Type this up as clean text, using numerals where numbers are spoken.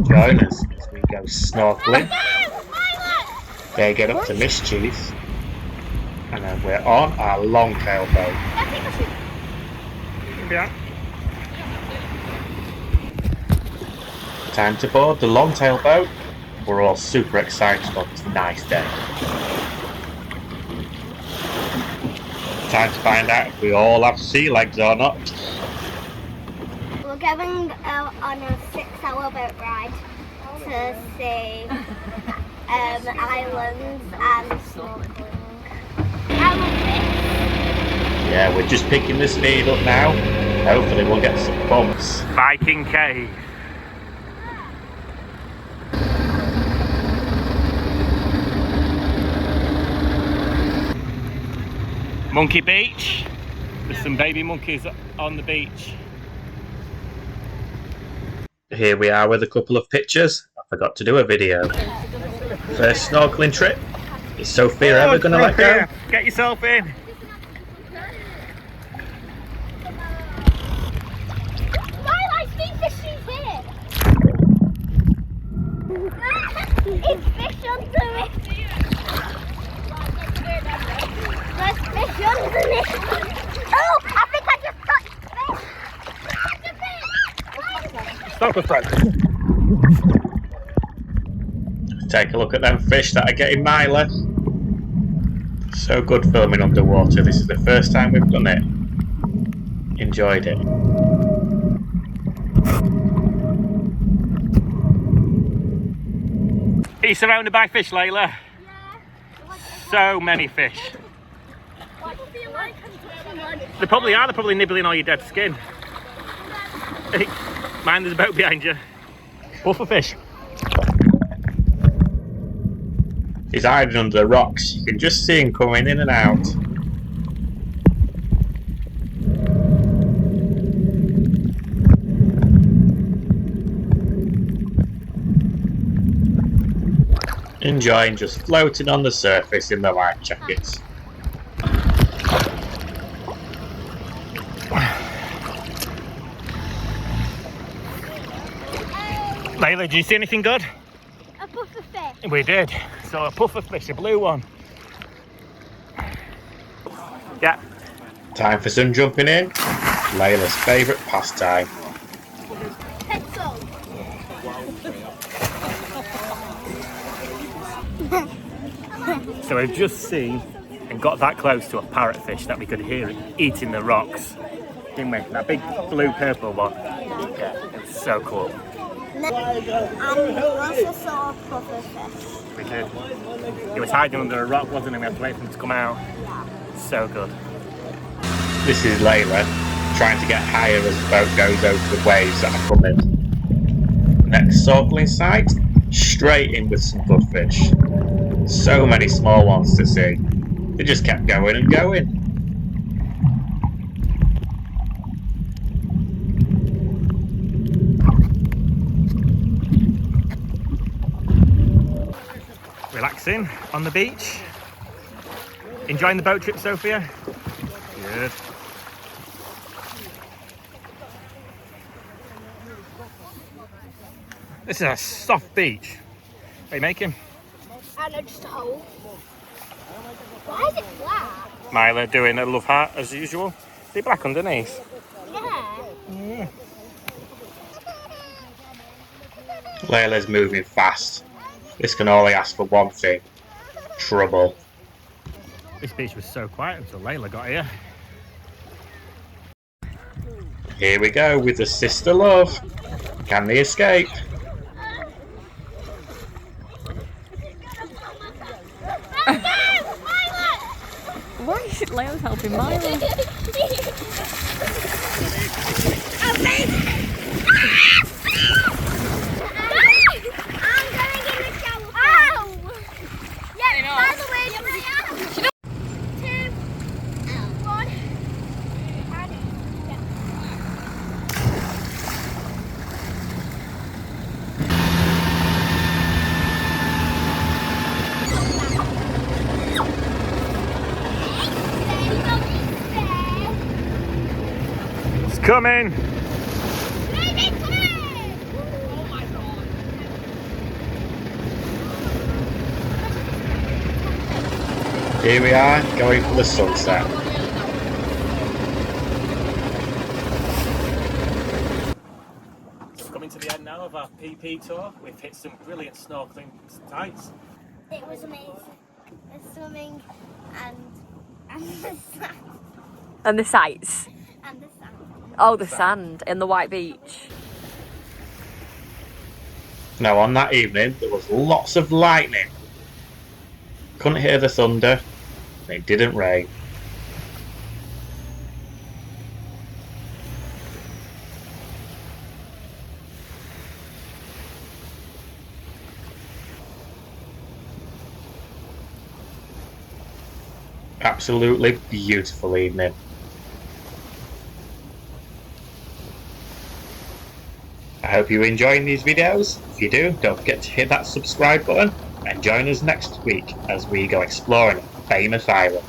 Join us as we go snorkeling. They get up to mischief, and then we're on our longtail boat. Yeah. Time to board the longtail boat. We're all super excited on this nice day. Time to find out if we all have sea legs or not. We're going on a 6-hour boat ride to see islands and snorkeling. I love this. Yeah, we're just picking the speed up now. Hopefully we'll get some bumps. Viking Cave. Monkey Beach. There's some baby monkeys on the beach. Here we are with a couple of pictures. I forgot to do a video. First snorkeling trip. Is Sophia ever going to let go? Get yourself in. I think the she's here. It's fish under it. There's fish under it. Oh, I think I just touched fish. Stop with friend. Take a look at them fish that are getting miler. So good filming underwater. This is the first time we've done it. Enjoyed it. Are you surrounded by fish, Layla? Yeah. So many fish. What do you like? They probably are. They're probably nibbling all your dead skin. Mind, there's a boat behind you. Puffer fish. He's hiding under the rocks. You can just see him coming in and out. Enjoying just floating on the surface in the life jackets. Layla, did you see anything good? A puffer fish. We did. So a puffer fish, a blue one. Yeah. Time for some jumping in. Layla's favourite pastime. Pencil. So we've just seen and got that close to a parrotfish that we could hear it eating the rocks. Didn't we? That big blue purple one. Yeah, it's so cool. And we also saw a puffer fish. We did. It was hiding under a rock, wasn't it? We had to wait for him to come out. So good. This is Layla trying to get higher as the boat goes over the waves that are coming. Next snorkeling site, straight in with some good fish. So many small ones to see. They just kept going and going. Relaxing on the beach. Enjoying the boat trip, Sophia? Good. This is a soft beach. What are you making? And just a hole. Why is it black? Myla doing a love heart as usual. Is it black underneath? Yeah. Layla's moving fast. This can only ask for one thing. Trouble. This beach was so quiet until Layla got here. Here we go with the sister love. Can they escape? Why is Layla's helping Myla? It's coming. Here we are, going for the sunset. We're coming to the end now of our PP tour. We've hit some brilliant snorkelling sites. It was amazing. The swimming and the sand. And the sights. And the sand. Oh, the sand and the white beach. Now on that evening, there was lots of lightning. Couldn't hear the thunder, and it didn't rain. Absolutely beautiful evening. I hope you're enjoying these videos. If you do, don't forget to hit that subscribe button and join us next week as we go exploring famous island.